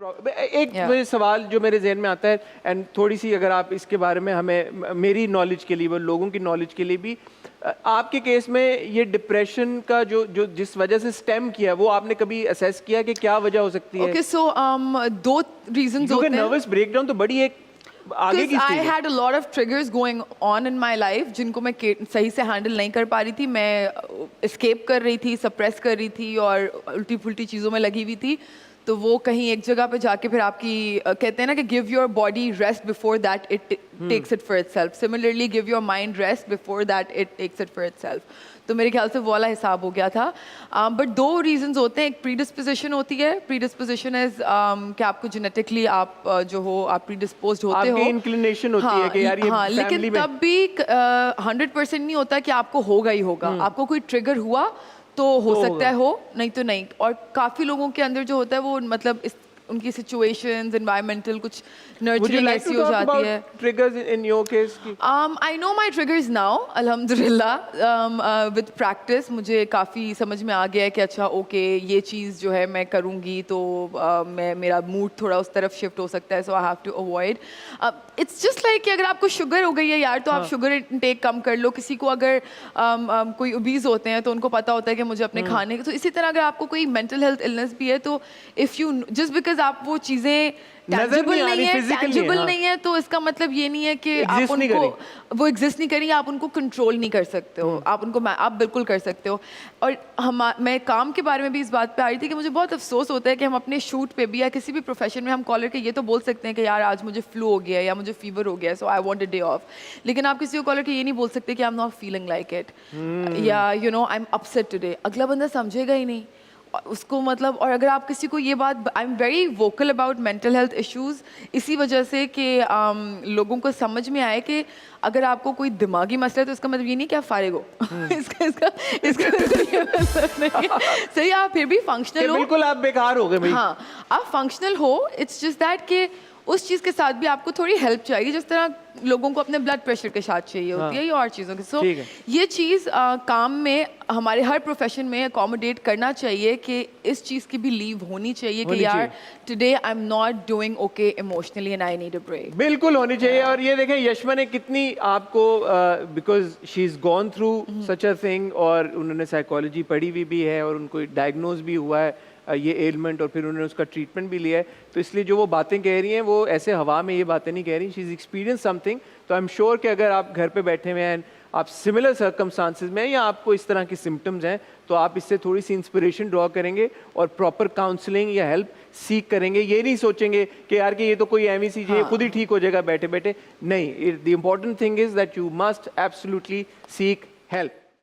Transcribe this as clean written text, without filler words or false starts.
एक मुझे सवाल जो मेरे जहन में आता है, एंड थोड़ी सी अगर आप इसके बारे में हमें, मेरी नॉलेज के लिए, वो लोगों की नॉलेज के लिए भी, आपके केस में ये डिप्रेशन का जो जो जिस वजह से स्टेम किया, वो आपने कभी असेस किया कि क्या वजह हो सकती है? Okay, so दो reasons होते हैं. नर्वस ब्रेकडाउन तो बड़ी एक आगे की I स्टेज है. had a lot of triggers going on in my life जिनको मैं सही से हैंडल नहीं कर पा रही थी. मैं escape कर रही थी, suppress कर रही थी और उल्टी फुल्टी चीज़ों में लगी हुई थी. तो वो कहीं एक जगह पे जाके फिर आपकी कहते हैं ना कि give your body rest before that it takes it for itself. Similarly, give your mind rest before that it takes it for itself. तो मेरे ख्याल से वो वाला हिसाब हो गया था. बट दो रीजंस होते हैं. एक प्रीडिस्पोजिशन होती है. प्रीडिस्पोजिशन इज कि आपको जेनेटिकली आप जो हो आप प्रीडिस्पोज्ड होते हो, आपकी इंक्लिनेशन होती है कि यार ये हाँ, लेकिन तब भी 100% नहीं होता कि आपको होगा ही होगा. आपको कोई ट्रिगर हुआ तो हो सकता है हो, नहीं तो नहीं. और काफी लोगों के अंदर जो होता है वो मतलब उनकी सिचुएशंस, एनवायरमेंटल कुछ नर्चरिंग ऐसी हो जाती है. Triggers in your case? I know my triggers now, अल्हम्दुलिल्लाह. With practice मुझे काफ़ी समझ में आ गया है कि अच्छा ओके ये चीज़ जो है मैं करूँगी तो मैं मेरा मूड थोड़ा उस तरफ शिफ्ट हो सकता है. So I have to avoid. It's just like कि अगर आपको शुगर हो गई है यार तो आप शुगर इंटेक कम कर लो. किसी को अगर कोई ओबीज होते हैं तो उनको पता होता है कि मुझे अपने खाने, तो इसी तरह अगर आपको कोई मेंटल हेल्थ इलनेस भी है तो इफ़ यू जस्ट बिकॉज आप वो चीज़ें टैंजिबल नहीं है तो इसका मतलब ये नहीं है कि आप उनको वो एग्जिस्ट नहीं करेंगे, आप उनको कंट्रोल नहीं कर सकते हो. आप उनको आप बिल्कुल कर सकते हो. और मैं काम के बारे में भी इस बात पे आ रही थी कि मुझे बहुत अफसोस होता है कि हम अपने शूट पे भी या किसी भी प्रोफेशन में हम कॉलर के ये तो बोल सकते हैं कि यार आज मुझे फ्लू हो गया है या मुझे फीवर हो गया है so I want a day off. लेकिन आप किसी को कॉलर के ये नहीं बोल सकते कि I am not feeling like it या you know I am upset today. अगला बंदा समझेगा ही नहीं उसको मतलब. और अगर आप किसी को ये बात, I am very vocal about mental health issues इसी वजह से कि लोगों को समझ में आए कि अगर आपको कोई दिमागी मसला है तो इसका मतलब ये नहीं कि आप फारिग हो. इसका सही, आप फिर भी फंक्शनल हो. बिल्कुल आप बेकार हो गए भाई. हाँ, आप फंक्शनल हो. इट्स जस्ट दैट कि उस चीज़ के साथ भी आपको थोड़ी हेल्प चाहिए जिस तरह लोगों को अपने ब्लड प्रेशर के साथ चाहिए होती है या और चीज़ों के. सो ये चीज़ काम में हमारे हर प्रोफेशन में अकोमोडेट करना चाहिए कि इस चीज़ की भी लीव होनी चाहिए कि यार today I am not doing okay emotionally and I need a break. बिल्कुल होनी चाहिए. और ये देखें यशमा ने कितनी आपको, because she is gone through such a thing, और उन्होंने साइकोलॉजी पढ़ी हुई भी है और उनको डायग्नोज भी हुआ है ये एलिमेंट, और फिर उन्होंने उसका ट्रीटमेंट भी लिया है. तो इसलिए जो वो बातें कह रही हैं वो ऐसे हवा में ये बातें नहीं कह रही. She is experience something. तो आई एम श्योर कि अगर आप घर पे बैठे हुए हैं, आप सिमिलर सर्कमस्टांसिस में या आपको इस तरह की सिम्टम्स हैं, तो आप इससे थोड़ी सी इंस्पिरेशन ड्रॉ करेंगे और प्रॉपर काउंसलिंग या हेल्प सीख करेंगे. ये नहीं सोचेंगे कि यार कि ये तो कोई एवं सी चीज़ खुद ही ठीक हो जाएगा बैठे बैठे. नहीं, the important thing is that you must absolutely seek help.